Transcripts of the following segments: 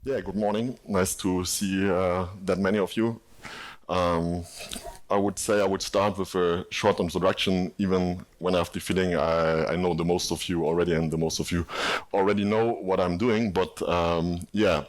Yeah, good morning. Nice to see that many of you. Um, I would say I would start with a short introduction, even when I have the feeling I know the most of you already, and the most of you already know what I'm doing. But yeah,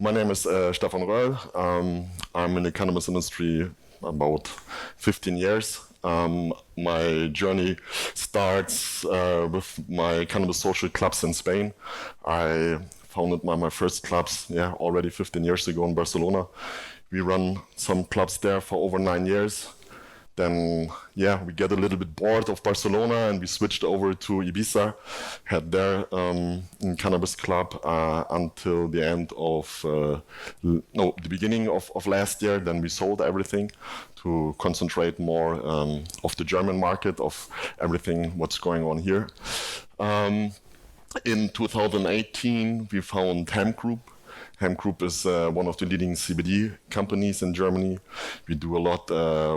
my name is Stefan Röhrl. I'm in the cannabis industry about 15 years. My journey starts with my cannabis social clubs in Spain. I founded my first clubs, yeah, already 15 years ago in Barcelona. We run some clubs there for over 9 years. Then, yeah, we get a little bit bored of Barcelona and we switched over to Ibiza. Had there in cannabis club until the end of, no, the beginning of last year. Then we sold everything to concentrate more of the German market, of everything what's going on here. In 2018, we found Hempgroup. Hempgroup is one of the leading CBD companies in Germany. We do a lot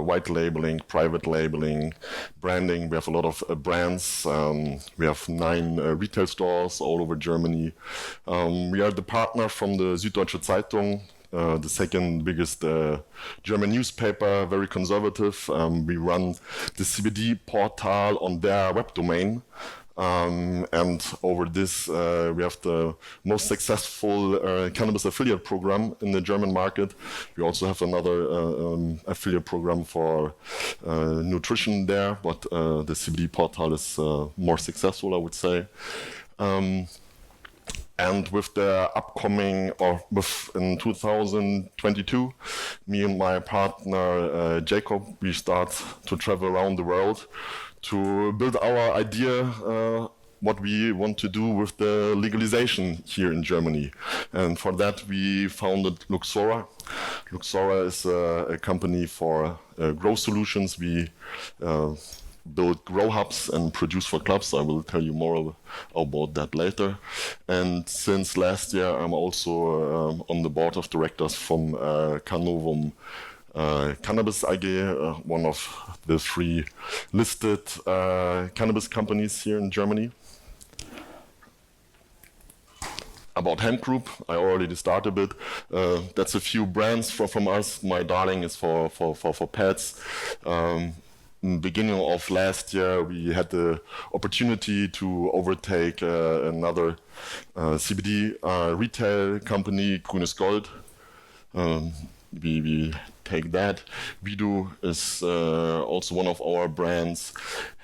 white labeling, private labeling, branding. We have a lot of brands. We have 9 retail stores all over Germany. We are the partner from the Süddeutsche Zeitung, the second biggest German newspaper, very conservative. We run the CBD portal on their web domain. And over this, we have the most successful cannabis affiliate program in the German market. We also have another affiliate program for nutrition there, but the CBD portal is more successful, I would say. And with the upcoming, or in 2022, me and my partner Jacob, we start to travel around the world to build our idea what we want to do with the legalization here in Germany. And for that we founded Luxora. Luxora is a company for grow solutions. We build grow hubs and produce for clubs. I will tell you more about that later. And since last year I'm also on the board of directors from Canovum Cannabis AG, one of the 3 listed cannabis companies here in Germany. About Hempgroup, I already started a bit. That's a few brands from us. My darling is for pets. In the beginning of last year, we had the opportunity to overtake another CBD retail company, Grünes Gold. We take that. Vidu is also one of our brands.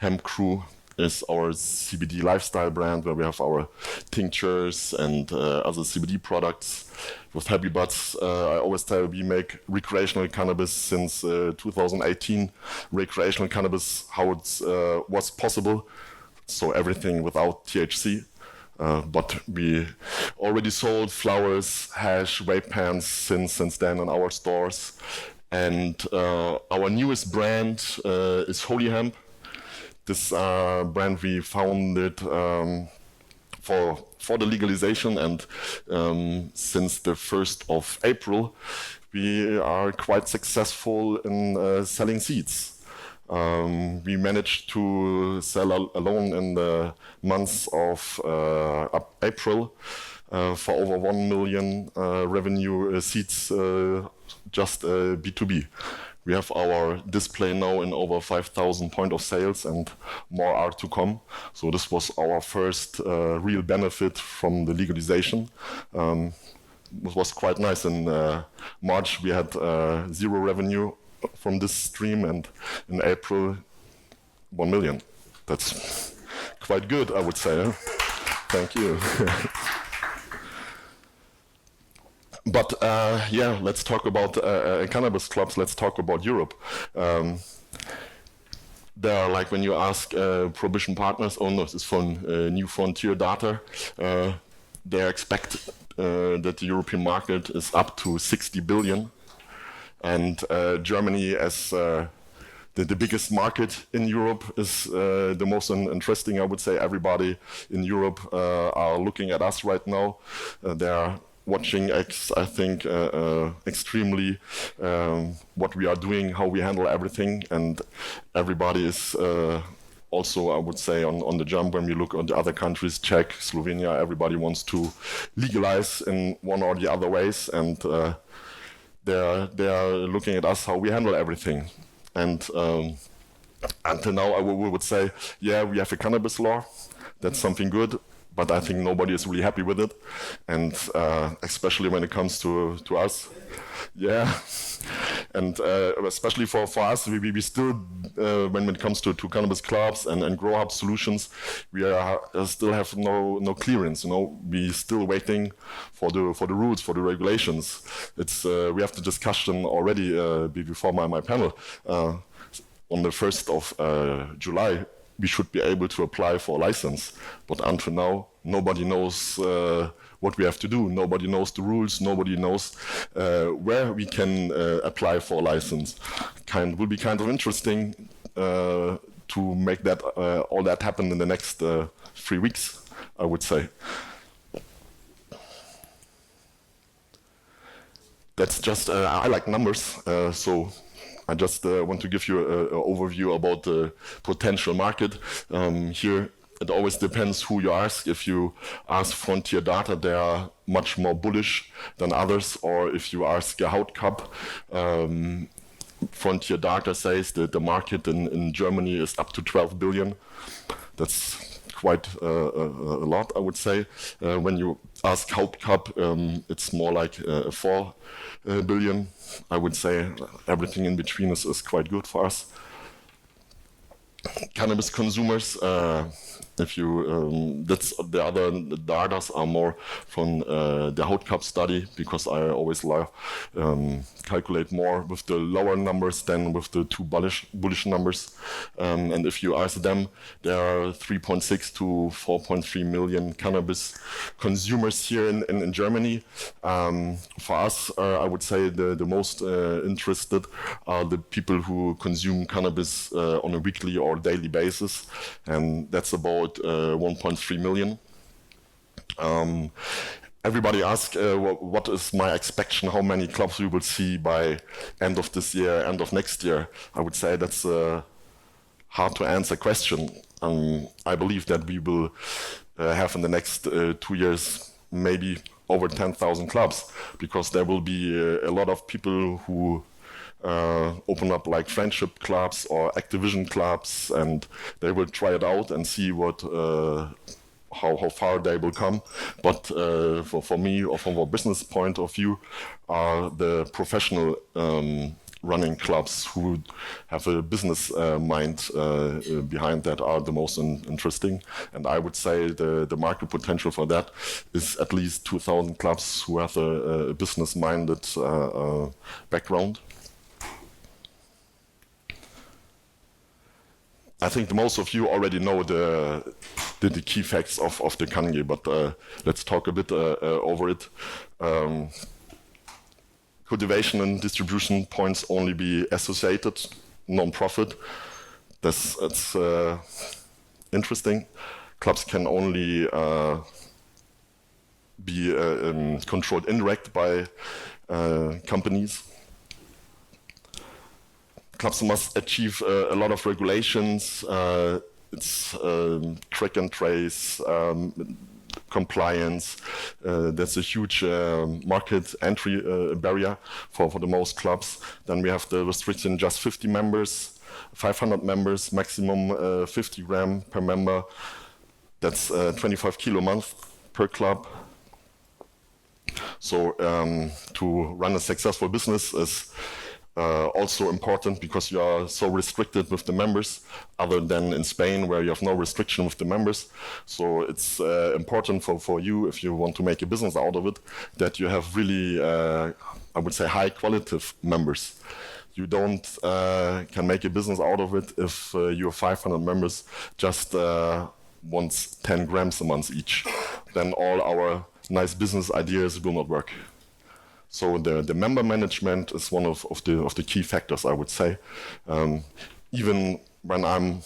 Hempgroup is our CBD lifestyle brand, where we have our tinctures and other CBD products. With Happy Buds, I always tell we make recreational cannabis since 2018. Recreational cannabis, how it was possible, so everything without THC. But we already sold flowers, hash, vape pens since then in our stores. And our newest brand is Holy Hemp. This brand we founded for the legalization, and since the 1st of April we are quite successful in selling seeds. We managed to sell alone in the months of April for over 1 million revenue seeds, just B2B. We have our display now in over 5,000 point of sales, and more are to come. So this was our first real benefit from the legalization. It was quite nice. In March we had 0 revenue from this stream, and in April 1 million. That's quite good, I would say. Thank you. But yeah, let's talk about cannabis clubs. Let's talk about Europe. There are, like, when you ask prohibition partners, oh no, this is from New Frontier data, they expect that the European market is up to 60 billion. And Germany, as the biggest market in Europe, is the most interesting. I would say everybody in Europe are looking at us right now. They are watching, I think, extremely what we are doing, how we handle everything, and everybody is also, I would say, on the jump when we look at the other countries, Czech, Slovenia, everybody wants to legalize in one or the other ways, and they're looking at us how we handle everything. And until now, I would say, yeah, we have a cannabis law. That's something good, but I think nobody is really happy with it, and especially when it comes to us. Yeah, and especially for us, we still, when it comes to cannabis clubs and grow up solutions, we still have no clearance. You know, we still waiting for the rules, for the regulations. It's we have the discussion already before my panel. On the 1st of July, we should be able to apply for a license, but until now, nobody knows what we have to do. Nobody knows the rules. Nobody knows where we can apply for a license. Will be kind of interesting to make that all that happen in the next 3 weeks, I would say. That's just I like numbers, so I just want to give you an overview about the potential market. Here, it always depends who you ask. If you ask Frontier Data, they are much more bullish than others, or if you ask Hempgroup, Frontier Data says that the market in Germany is up to 12 billion. That's quite a lot, I would say. When you ask Hempgroup, it's more like 4 billion. I would say everything in between is quite good for us. Cannabis consumers, if you that's the other data are more from the Hempgroup study, because I always calculate more with the lower numbers than with the two bullish numbers. And if you ask them, there are 3.6 to 4.3 million cannabis consumers here in Germany. For us, I would say the most interested are the people who consume cannabis on a weekly or daily basis, and that's about 1.3 million. Everybody asks what is my expectation, how many clubs we will see by end of this year, end of next year. I would say that's a hard to answer question. I believe that we will have in the next 2 years maybe over 10,000 clubs, because there will be a lot of people who open up like friendship clubs or Activision clubs, and they will try it out and see what how far they will come. But for me, or from a business point of view, are the professional running clubs who have a business mind behind that are the most interesting. And I would say the market potential for that is at least 2,000 clubs who have a business-minded background. I think most of you already know the key facts of the Kanye, but let's talk a bit over it. Cultivation and distribution points only be associated, non-profit. That's interesting. Clubs can only be controlled indirect by companies. Clubs must achieve a lot of regulations. It's track and trace, compliance. That's a huge market entry barrier for the most clubs. Then we have the restriction: just 50 members, 500 members, maximum 50 gram per member. That's 25 kilo a month per club. So to run a successful business is also important, because you are so restricted with the members, other than in Spain, where you have no restriction with the members. So it's important for you, if you want to make a business out of it, that you have really, I would say, high qualitative members. You don't can make a business out of it if your 500 members just wants 10 grams a month each. Then all our nice business ideas will not work. So the member management is one of the key factors, I would say. Even when I'm,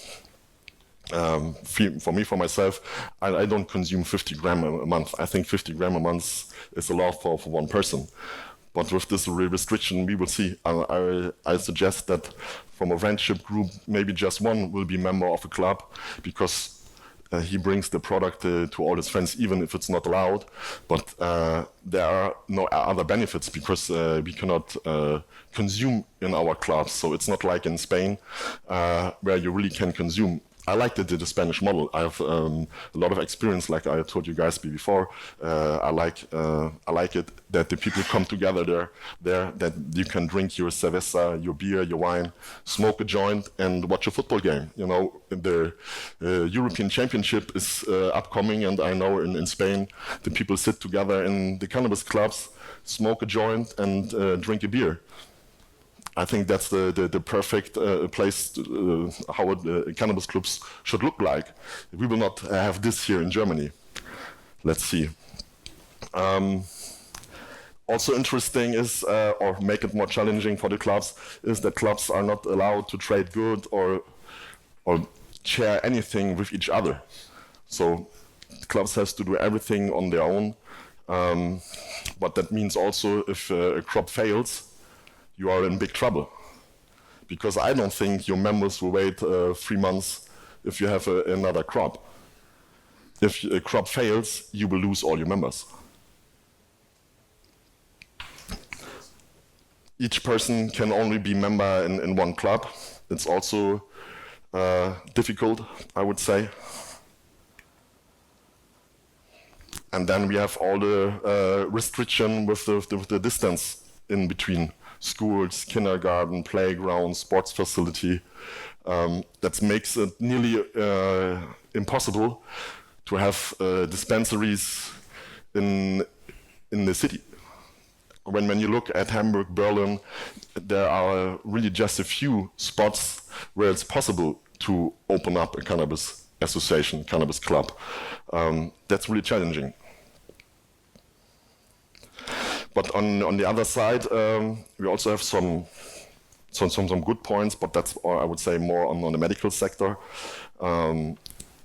for myself, I don't consume 50 gram a month. I think 50 gram a month is a lot for one person. But with this restriction, we will see. I suggest that from a friendship group, maybe just one will be member of a club, because he brings the product to all his friends, even if it's not allowed. But there are no other benefits, because we cannot consume in our clubs. So it's not like in Spain, where you really can consume. I like the Spanish model. I have a lot of experience, like I told you guys before. I like it that the people come together there, that you can drink your cerveza, your beer, your wine, smoke a joint, and watch a football game. You know, the European Championship is upcoming, and I know in Spain the people sit together in the cannabis clubs, smoke a joint, and drink a beer. I think that's the perfect place how cannabis clubs should look like. We will not have this here in Germany. Let's see. Also interesting is, or make it more challenging for the clubs, is that clubs are not allowed to trade goods or share anything with each other. So clubs has to do everything on their own. But that means also if a crop fails, you are in big trouble, because I don't think your members will wait 3 months if you have another crop. If a crop fails, you will lose all your members. Each person can only be member in one club. It's also difficult, I would say. And then we have all the restriction with the distance in between schools, kindergarten, playground, sports facility. That makes it nearly impossible to have dispensaries in the city. When you look at Hamburg, Berlin, there are really just a few spots where it's possible to open up a cannabis association, cannabis club. That's really challenging. But on the other side, we also have some good points, but that's, I would say, more on the medical sector.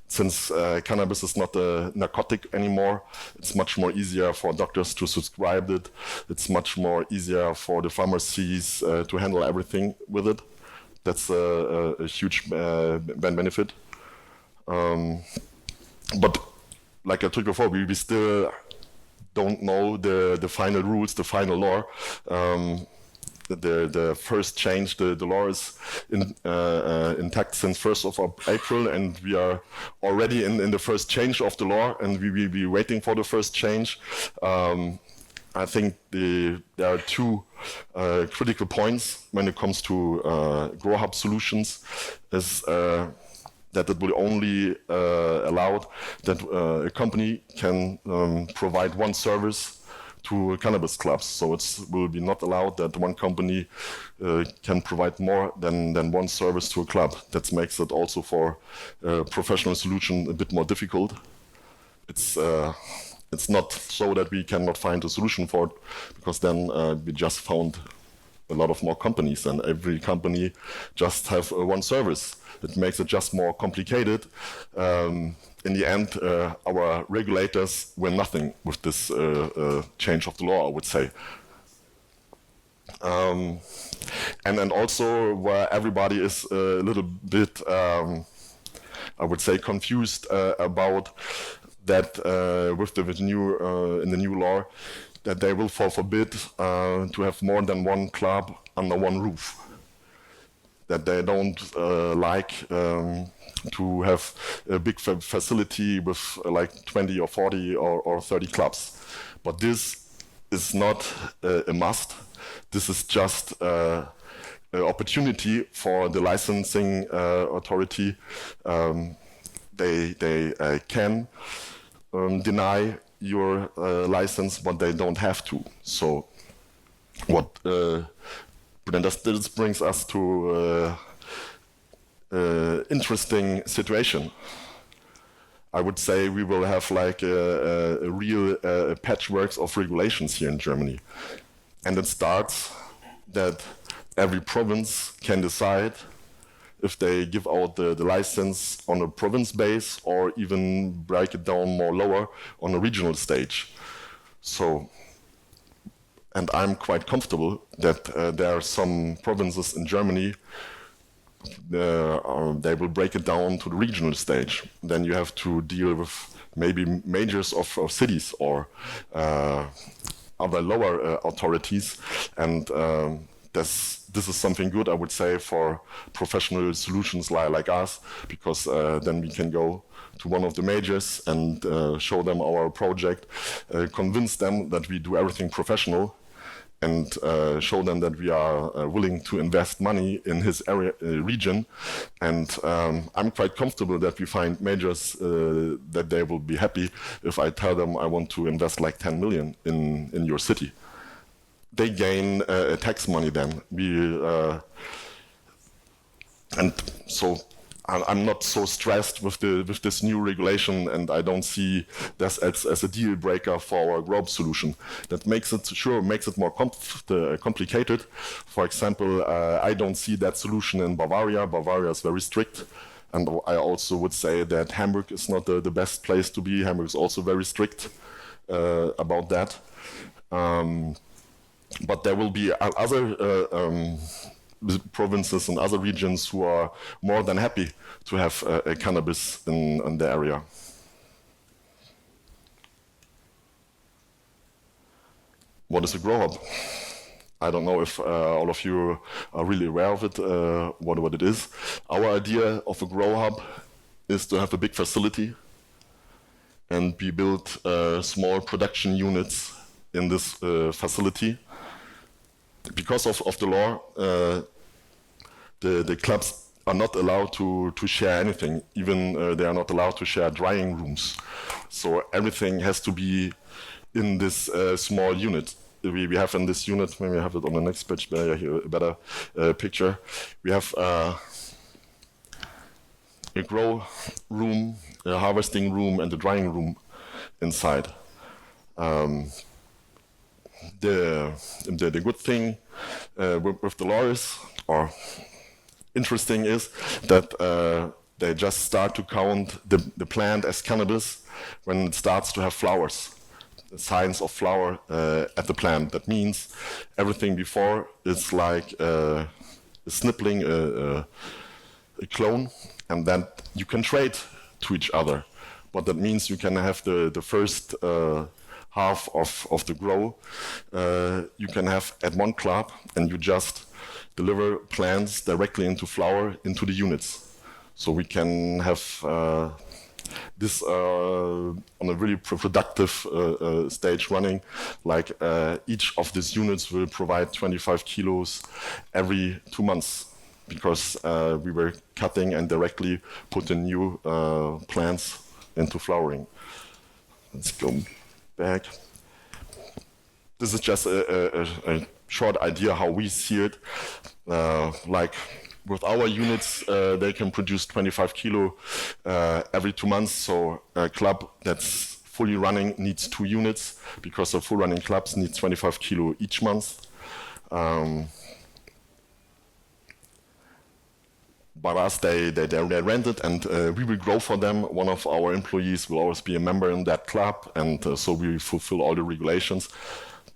Since cannabis is not a narcotic anymore, it's much more easier for doctors to prescribe it. It's much more easier for the pharmacies to handle everything with it. That's a huge benefit. But like I told you before, we still don't know the final rules, the final law. The first change, the law is intact since 1st of April, and we are already in the first change of the law, and we will be waiting for the first change. I think there are two critical points when it comes to grow hub solutions. Is that it will only allow that a company can provide one service to cannabis clubs. So it will be not allowed that one company can provide more than one service to a club. That makes it also for a professional solution a bit more difficult. It's not so that we cannot find a solution for it, because then we just found a lot of more companies, and every company just have one service. It makes it just more complicated. In the end, our regulators win nothing with this change of the law, I would say. And then also where everybody is a little bit, I would say, confused about that with the new in the new law, that they will forbid to have more than one club under one roof. That they don't like to have a big facility with like 20 or 40 or 30 clubs. But this is not a must. This is just an opportunity for the licensing authority. They can deny your license, but they don't have to. So what this brings us to interesting situation. I would say we will have like a real patchwork of regulations here in Germany. And it starts that every province can decide if they give out the license on a province base or even break it down more lower on a regional stage. So and I'm quite comfortable that there are some provinces in Germany, they will break it down to the regional stage. Then you have to deal with maybe majors of cities or other lower authorities, and this is something good, I would say, for professional solutions like us, because then we can go to one of the majors and show them our project, convince them that we do everything professional, and show them that we are willing to invest money in his area region. And I'm quite comfortable that we find majors that they will be happy if I tell them I want to invest like 10 million in your city. They gain tax money then. And so I'm not so stressed with this new regulation, and I don't see this as a deal breaker for our growth solution. That makes it more complicated. For example, I don't see that solution in Bavaria. Bavaria is very strict, and I also would say that Hamburg is not the best place to be. Hamburg is also very strict about that. But there will be other provinces and other regions who are more than happy to have a cannabis in the area. What is a grow hub? I don't know if all of you are really aware of it, what it is. Our idea of a grow hub is to have a big facility, and we build small production units in this facility. Because of the law, the clubs are not allowed to share anything. Even they are not allowed to share drying rooms. So everything has to be in this small unit. We have in this unit, maybe I have it on the next page, here a better picture. We have a grow room, a harvesting room, and a drying room inside. The good thing with the law is, or interesting is, that they just start to count the plant as cannabis when it starts to have flowers, the signs of flower at the plant. That means everything before is like a snippling, a clone, and then you can trade to each other. But that means you can have the first half of the grow you can have at one club, and you just deliver plants directly into flower into the units. So we can have this on a really productive stage running. Like each of these units will provide 25 kilos every 2 months, because we were cutting and directly putting new plants into flowering. Let's go back. This is just a short idea how we see it. Like with our units, they can produce 25 kilo every 2 months. So a club that's fully running needs 2 units, because the full running clubs need 25 kilo each month. By us, they rent it, and we will grow for them. One of our employees will always be a member in that club, and so we fulfill all the regulations.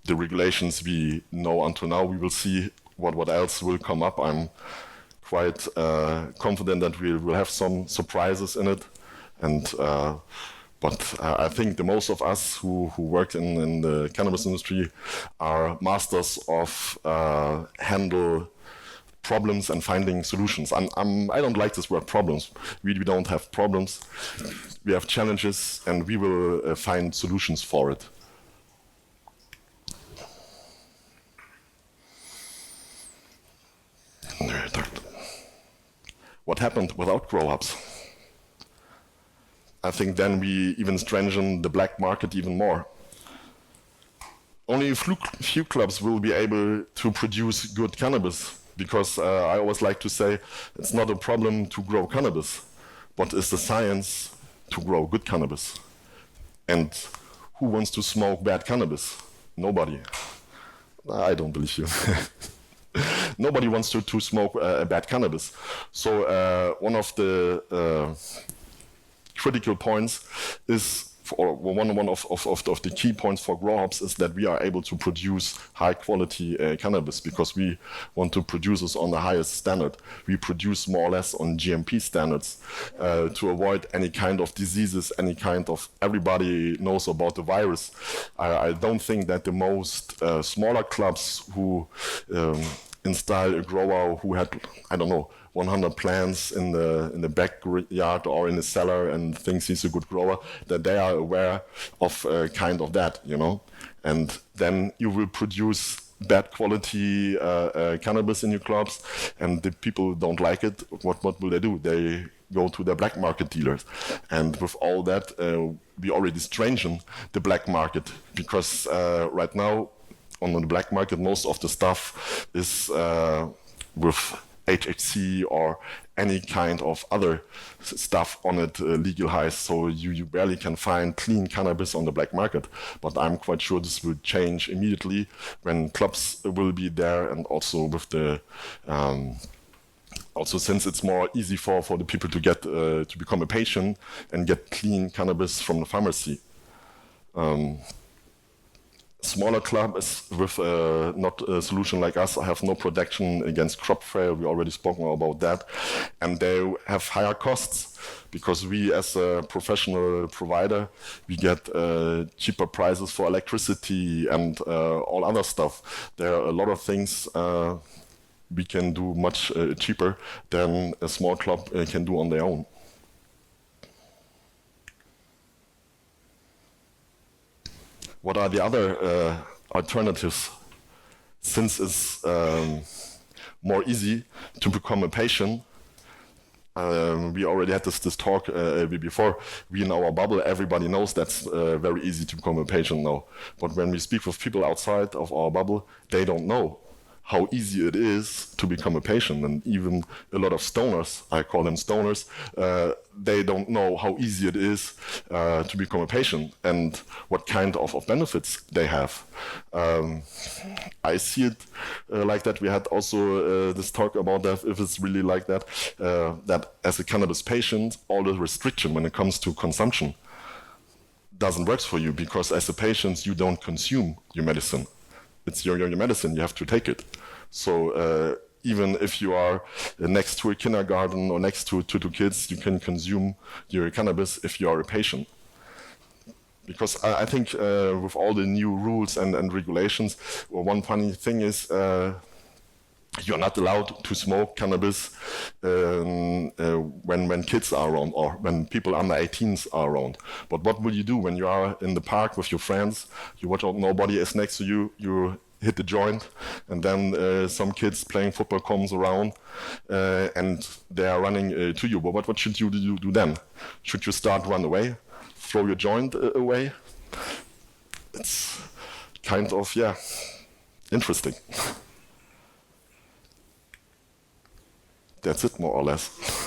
The regulations we know until now. We will see what else will come up. I'm quite confident that we will have some surprises in it, and but I think the most of us who work in the cannabis industry are masters of handle problems and finding solutions. I don't like this word problems. We don't have problems. We have challenges, and we will find solutions for it. What happened without grow-ups? I think then we even strengthen the black market even more. Only a few clubs will be able to produce good cannabis, because I always like to say it's not a problem to grow cannabis, but it's the science to grow good cannabis. And who wants to smoke bad cannabis? Nobody. I don't believe you. Nobody wants to smoke bad cannabis. So one of the critical points is one of the key points for grow ops is that we are able to produce high quality cannabis because we want to produce this on the highest standard. We produce more or less on GMP standards to avoid any kind of diseases, everybody knows about the virus. I don't think that the most smaller clubs who install a grower who had, 100 plants in the backyard or in the cellar and thinks he's a good grower, that they are aware of kind of that, And then you will produce bad quality cannabis in your clubs, and the people don't like it. What will they do? They go to the black market dealers. And with all that, we already strengthen the black market because right now on the black market, most of the stuff is with HHC or any kind of other stuff on it legalized, so you barely can find clean cannabis on the black market. But I'm quite sure this will change immediately when clubs will be there, and also with the also since it's more easy for the people to get to become a patient and get clean cannabis from the pharmacy. Smaller clubs with not a solution like us have no protection against crop failure. We already spoken about that, and they have higher costs because we, as a professional provider, we get cheaper prices for electricity and all other stuff. There are a lot of things we can do much cheaper than a small club can do on their own. What are the other alternatives? Since it's more easy to become a patient, we already had this talk before. We in our bubble, everybody knows that's very easy to become a patient now. But when we speak with people outside of our bubble, they don't know how easy it is to become a patient. And even a lot of stoners, I call them stoners, they don't know how easy it is to become a patient and what kind of benefits they have. I see it like that. We had also this talk about that, if it's really like that, that as a cannabis patient, all the restriction when it comes to consumption doesn't work for you, because as a patient, you don't consume your medicine. It's your medicine, you have to take it. So even if you are next to a kindergarten or next to kids, you can consume your cannabis if you are a patient. Because I think with all the new rules and regulations, one funny thing is you're not allowed to smoke cannabis when kids are around or when people under 18s are around. But what will you do when you are in the park with your friends? You watch out, nobody is next to you, you hit the joint, and then some kids playing football comes around and they are running to you. But what should you do then? Should you run away? Throw your joint away? It's kind of, interesting. That's it, more or less.